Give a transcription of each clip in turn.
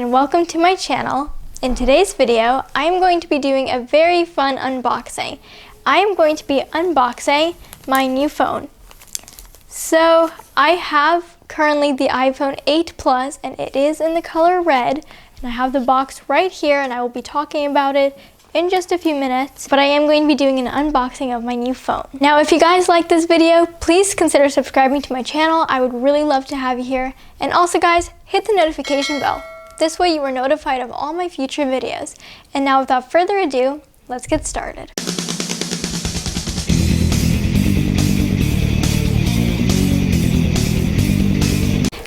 and welcome to my channel. In today's video, I am going to be doing a very fun unboxing. I am going to be unboxing my new phone. So I have currently the iPhone 8 Plus and it is in the color red. And I have the box right here and I will be talking about it in just a few minutes, but I am going to be doing an unboxing of my new phone. Now, if you guys like this video, please consider subscribing to my channel. I would really love to have you here. And also guys, hit the notification bell. This way you are notified of all my future videos. And now without further ado, let's get started.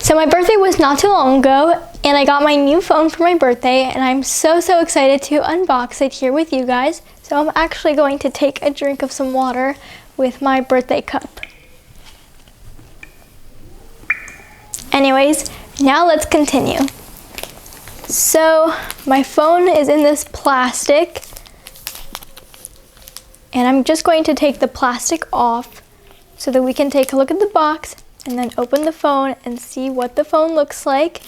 So my birthday was not too long ago, and I got my new phone for my birthday, and I'm so excited to unbox it here with you guys. So I'm actually going to take a drink of some water with my birthday cup. Anyways, now let's continue. So my phone is in this plastic, and I'm just going to take the plastic off so that we can take a look at the box and then open the phone and see what the phone looks like.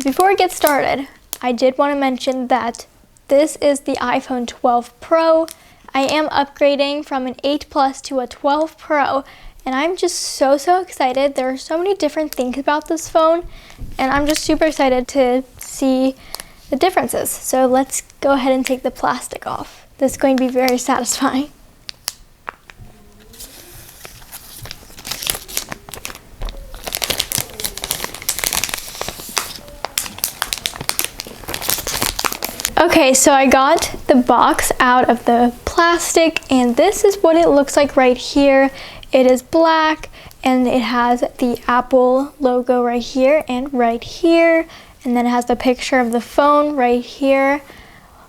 Before we get started, I did want to mention that this is the iPhone 12 Pro. I am upgrading from an 8 Plus to a 12 Pro, and I'm just so excited. There are so many different things about this phone, and I'm just super excited to see the differences. So let's go ahead and take the plastic off. This is going to be very satisfying. Okay, so I got the box out of the plastic, and this is what it looks like right here. It is black, and it has the Apple logo right here and right here, and then it has the picture of the phone right here,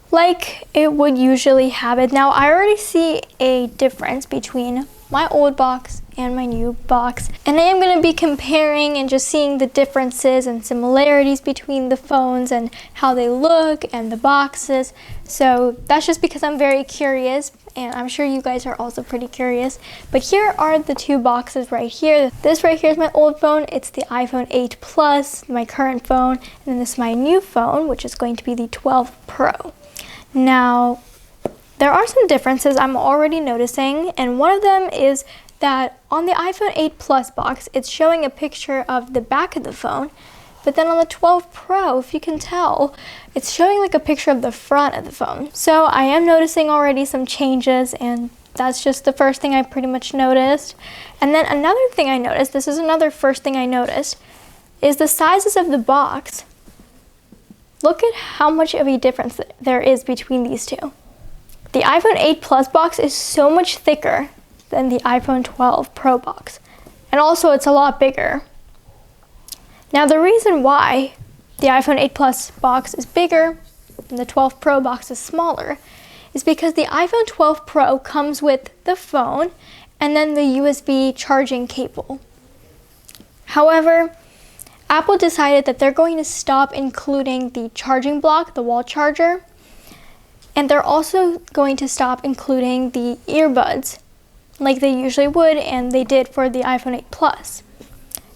like it would usually have it. Now, I already see a difference between my old box and my new box, and I am going to be comparing and just seeing the differences and similarities between the phones and how they look and the boxes. So that's just because I'm very curious, and I'm sure you guys are also pretty curious. But here are the two boxes right here. This right here is my old phone. It's the iPhone 8 Plus, my current phone, and then this is my new phone, which is going to be the 12 Pro. Now, there are some differences I'm already noticing, and one of them is that on the iPhone 8 Plus box, it's showing a picture of the back of the phone, but then on the 12 Pro, if you can tell, it's showing like a picture of the front of the phone. So I am noticing already some changes, and that's just the first thing I pretty much noticed. And then another thing I noticed, this is another first thing I noticed, is the sizes of the box. Look at how much of a difference there is between these two. The iPhone 8 Plus box is so much thicker than the iPhone 12 Pro box. And also it's a lot bigger. Now the reason why the iPhone 8 Plus box is bigger and the 12 Pro box is smaller is because the iPhone 12 Pro comes with the phone and then the USB charging cable. However, Apple decided that they're going to stop including the charging block, the wall charger, and they're also going to stop including the earbuds like they usually would, and they did for the iPhone 8 Plus.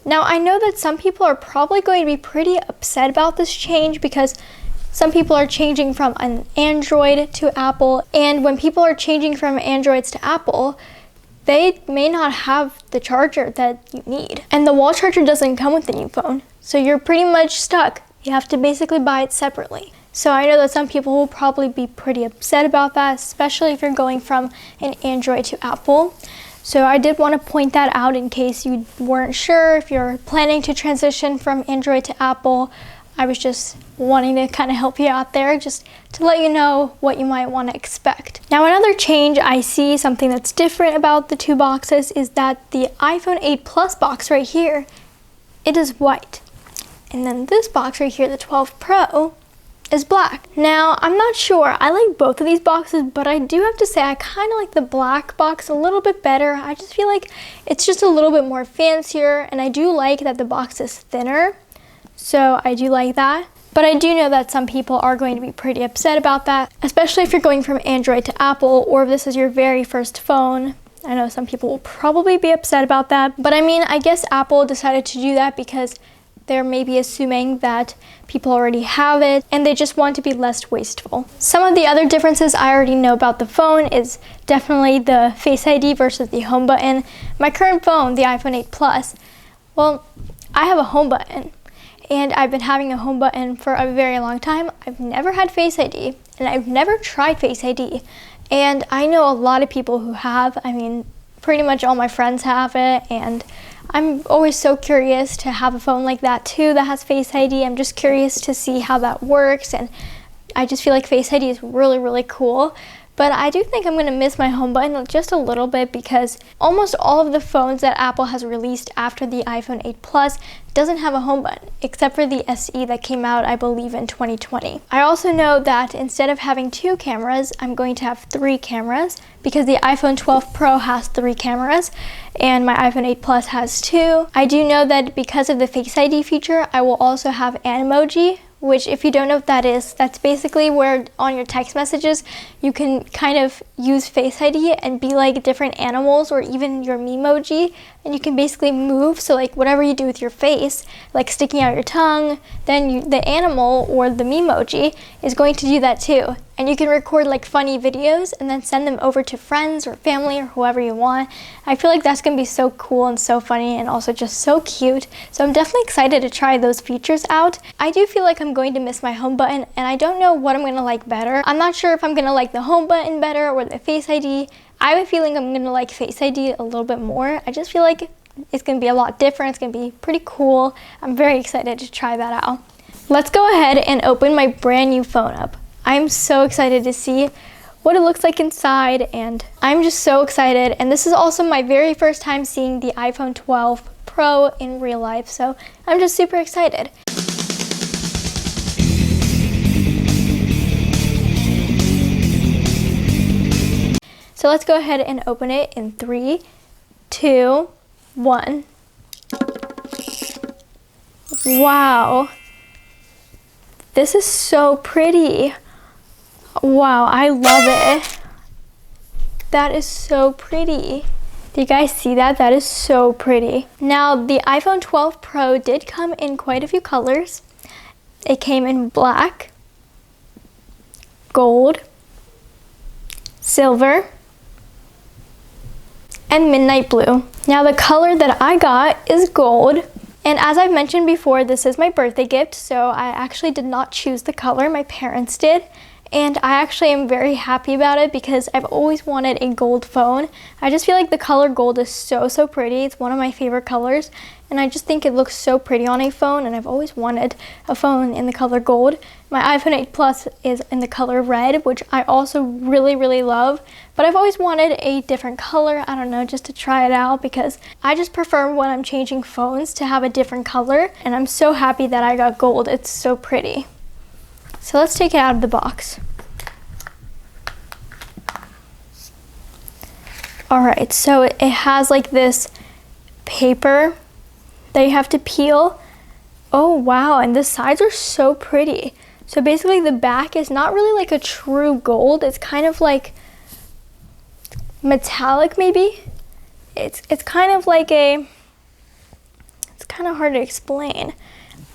Now, I know that some people are probably going to be pretty upset about this change because some people are changing from an Android to Apple, and when people are changing from Androids to Apple, they may not have the charger that you need. And the wall charger doesn't come with the new phone, so you're pretty much stuck. You have to basically buy it separately. So I know that some people will probably be pretty upset about that, especially if you're going from an Android to Apple. So I did want to point that out in case you weren't sure if you're planning to transition from Android to Apple. I was just wanting to kind of help you out there, just to let you know what you might want to expect. Now, another change I see, something that's different about the two boxes, is that the iPhone 8 Plus box right here, it is white. And then this box right here, the 12 Pro, is black. Now, I'm not sure. I like both of these boxes, but I do have to say I kind of like the black box a little bit better. I just feel like it's just a little bit more fancier, and I do like that the box is thinner. So I do like that. But I do know that some people are going to be pretty upset about that, especially if you're going from Android to Apple, or if this is your very first phone. I know some people will probably be upset about that. But I mean, I guess Apple decided to do that because They're maybe assuming that people already have it and they just want to be less wasteful. Some of the other differences I already know about the phone is definitely the Face ID versus the home button. My current phone, the iPhone 8 Plus, well, I have a home button and I've been having a home button for a very long time. I've never had Face ID and I've never tried Face ID. And I know a lot of people who have. I mean, pretty much all my friends have it, and I'm always so curious to have a phone like that too that has Face ID. I'm just curious to see how that works, and I just feel like Face ID is really, really cool. But I do think I'm going to miss my home button just a little bit because almost all of the phones that Apple has released after the iPhone 8 Plus doesn't have a home button, except for the SE that came out, I believe, in 2020. I also know that instead of having 2 cameras, I'm going to have 3 cameras because the iPhone 12 Pro has 3 cameras and my iPhone 8 Plus has 2. I do know that because of the Face ID feature, I will also have Animoji, which, if you don't know what that is, that's basically where on your text messages you can kind of use Face ID and be like different animals or even your Memoji, and you can basically move. So like whatever you do with your face, like sticking out your tongue, then the animal or the Memoji is going to do that too. And you can record like funny videos and then send them over to friends or family or whoever you want. I feel like that's gonna be so cool and so funny and also just so cute. So I'm definitely excited to try those features out. I do feel like I'm going to miss my home button and I don't know what I'm gonna like better. I'm not sure if I'm gonna like the home button better or the Face ID. I have a feeling I'm gonna like Face ID a little bit more. I just feel like it's gonna be a lot different. It's gonna be pretty cool. I'm very excited to try that out. Let's go ahead and open my brand new phone up. I'm so excited to see what it looks like inside, and I'm just so excited. And this is also my very first time seeing the iPhone 12 Pro in real life, so I'm just super excited. So let's go ahead and open it in 3, 2, 1. Wow. This is so pretty. Wow, I love it. That is so pretty. Do you guys see that? That is so pretty. Now, the iPhone 12 Pro did come in quite a few colors. It came in black, gold, silver, and midnight blue. Now, the color that I got is gold. And as I've mentioned before, this is my birthday gift, so I actually did not choose the color. My parents did. And I actually am very happy about it because I've always wanted a gold phone. I just feel like the color gold is so, so pretty. It's one of my favorite colors. And I just think it looks so pretty on a phone. And I've always wanted a phone in the color gold. My iPhone 8 Plus is in the color red, which I also really, really love. But I've always wanted a different color. I don't know, just to try it out because I just prefer when I'm changing phones to have a different color. And I'm so happy that I got gold. It's so pretty. So let's take it out of the box. Alright, so it has like this paper that you have to peel. Oh wow, and the sides are so pretty. So basically the back is not really like a true gold. It's kind of like metallic maybe. It's kind of like it's kind of hard to explain.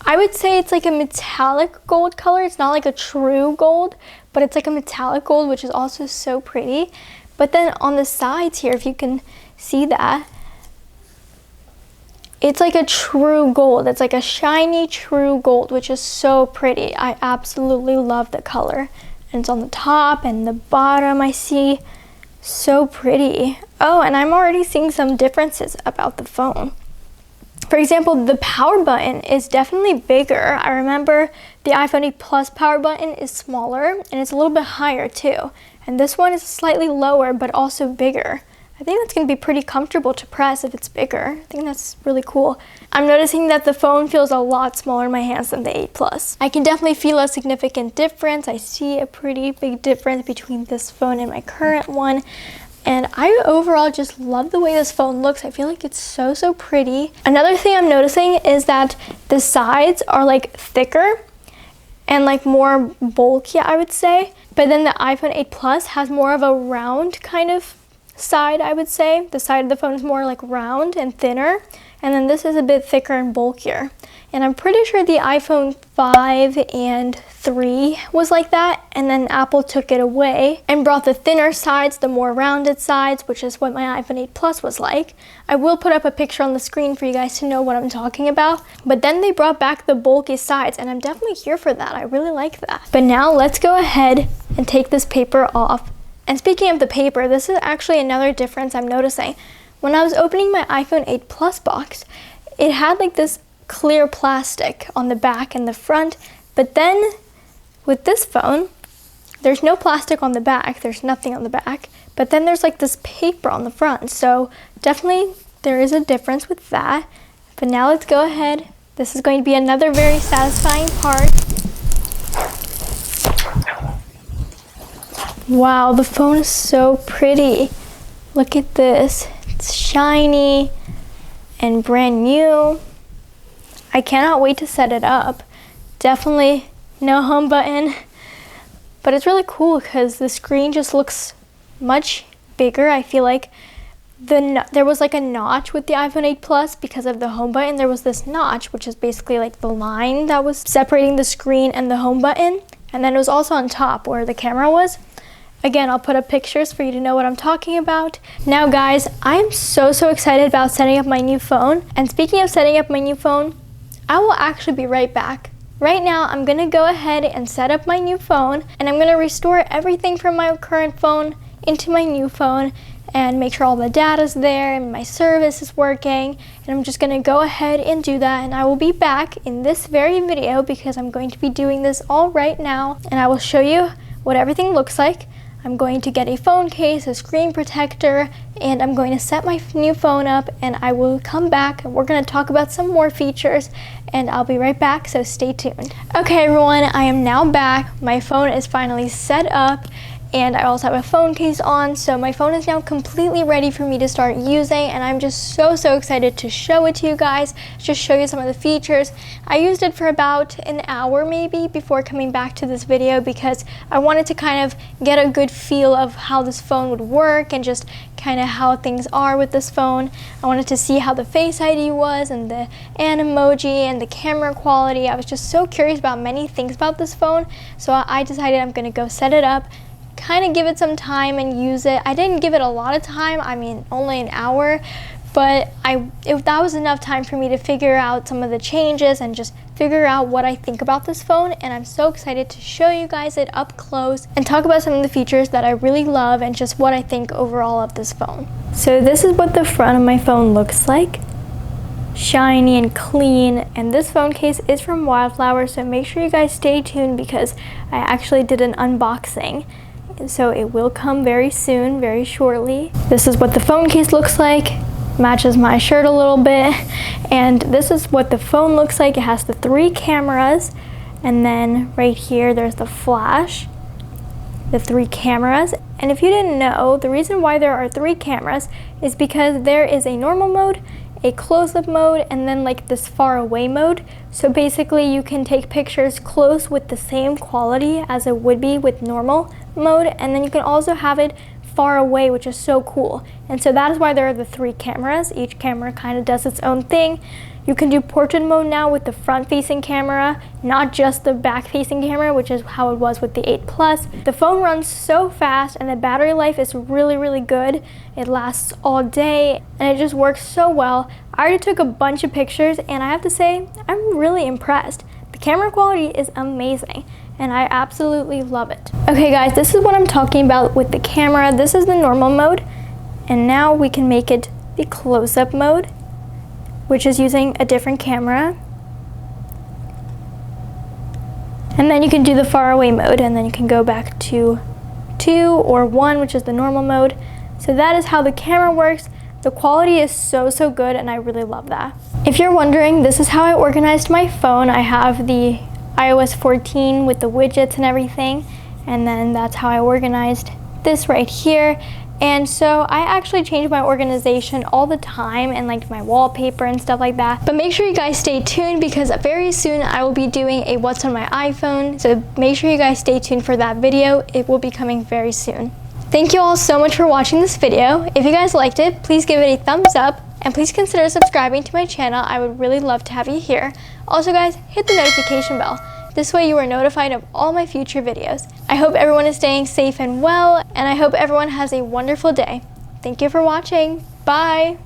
I would say it's like a metallic gold color. It's not like a true gold, but it's like a metallic gold, which is also so pretty. But then on the sides here, if you can see that, it's like a true gold. It's like a shiny true gold, which is so pretty. I absolutely love the color. And it's on the top and the bottom, I see. So pretty. Oh, and I'm already seeing some differences about the phone. For example, the power button is definitely bigger. I remember the iPhone 8 Plus power button is smaller and it's a little bit higher too. And this one is slightly lower but also bigger. I think that's going to be pretty comfortable to press if it's bigger. I think that's really cool. I'm noticing that the phone feels a lot smaller in my hands than the 8 Plus. I can definitely feel a significant difference. I see a pretty big difference between this phone and my current one. And I overall just love the way this phone looks. I feel like it's so, so pretty. Another thing I'm noticing is that the sides are like thicker and like more bulky, I would say. But then the iPhone 8 Plus has more of a round kind of side, I would say. The side of the phone is more like round and thinner, and then this is a bit thicker and bulkier. And I'm pretty sure the iPhone 5 and 3 was like that, and then Apple took it away and brought the thinner sides, the more rounded sides, which is what my iPhone 8 Plus was like. I will put up a picture on the screen for you guys to know what I'm talking about. But then they brought back the bulky sides, and I'm definitely here for that. I really like that. But now let's go ahead and take this paper off. And speaking of the paper, this is actually another difference I'm noticing. When I was opening my iPhone 8 Plus box, it had like this clear plastic on the back and the front, but then with this phone, there's no plastic on the back, there's nothing on the back, but then there's like this paper on the front. So definitely there is a difference with that. But now let's go ahead. This is going to be another very satisfying part. Wow, the phone is so pretty. Look at this. It's shiny and brand new. I cannot wait to set it up. Definitely no home button, but it's really cool because the screen just looks much bigger. I feel like there was like a notch with the iPhone 8 Plus because of the home button. There was this notch, which is basically like the line that was separating the screen and the home button. And then it was also on top where the camera was. Again, I'll put up pictures for you to know what I'm talking about. Now guys, I'm so excited about setting up my new phone. And speaking of setting up my new phone, I will actually be right back. Right now, I'm gonna go ahead and set up my new phone, and I'm gonna restore everything from my current phone into my new phone and make sure all the data's there and my service is working. And I'm just gonna go ahead and do that, and I will be back in this very video because I'm going to be doing this all right now, and I will show you what everything looks like. I'm going to get a phone case, a screen protector, and I'm going to set my new phone up, and I will come back and we're going to talk about some more features, and I'll be right back, so stay tuned. Okay everyone, I am now back. My phone is finally set up, and I also have a phone case on, so my phone is now completely ready for me to start using, and I'm just so excited to show it to you guys, just show you some of the features. I used it for about an hour maybe before coming back to this video because I wanted to kind of get a good feel of how this phone would work and just kind of how things are with this phone. I wanted to see how the Face ID was and the Animoji and the camera quality. I was just so curious about many things about this phone, so I decided I'm gonna go set it up, kind of give it some time and use it. I didn't give it a lot of time, I mean only an hour, but that was enough time for me to figure out some of the changes and just figure out what I think about this phone. And I'm so excited to show you guys it up close and talk about some of the features that I really love and just what I think overall of this phone. So this is what the front of my phone looks like. Shiny and clean, and this phone case is from Wildflower, so make sure you guys stay tuned because I actually did an unboxing. So it will come very soon, very shortly. This is what the phone case looks like. Matches my shirt a little bit. And this is what the phone looks like. It has the 3 cameras. And then right here, there's the flash, the 3 cameras. And if you didn't know, the reason why there are 3 cameras is because there is a normal mode, a close-up mode, and then like this far away mode. So basically you can take pictures close with the same quality as it would be with normal mode, and then you can also have it far away, which is so cool. And so that is why there are the 3 cameras. Each camera kind of does its own thing. You can do portrait mode now with the front-facing camera, not just the back-facing camera, which is how it was with the 8 Plus. The phone runs so fast, and the battery life is really good. It lasts all day, and it just works so well. I already took a bunch of pictures, and I have to say, I'm really impressed. The camera quality is amazing, and I absolutely love it. Okay guys, this is what I'm talking about with the camera. This is the normal mode, and now we can make it the close-up mode, which is using a different camera. And then you can do the far away mode, and then you can go back to 2 or 1, which is the normal mode. So that is how the camera works. The quality is so good, and I really love that. If you're wondering, this is how I organized my phone. I have the iOS 14 with the widgets and everything, and then that's how I organized this right here. And so I actually change my organization all the time, and like my wallpaper and stuff like that. But make sure you guys stay tuned because very soon I will be doing a what's on my iPhone. So make sure you guys stay tuned for that video. It will be coming very soon. Thank you all so much for watching this video. If you guys liked it, please give it a thumbs up and please consider subscribing to my channel. I would really love to have you here. Also guys, hit the notification bell. This way you are notified of all my future videos. I hope everyone is staying safe and well, and I hope everyone has a wonderful day. Thank you for watching. Bye!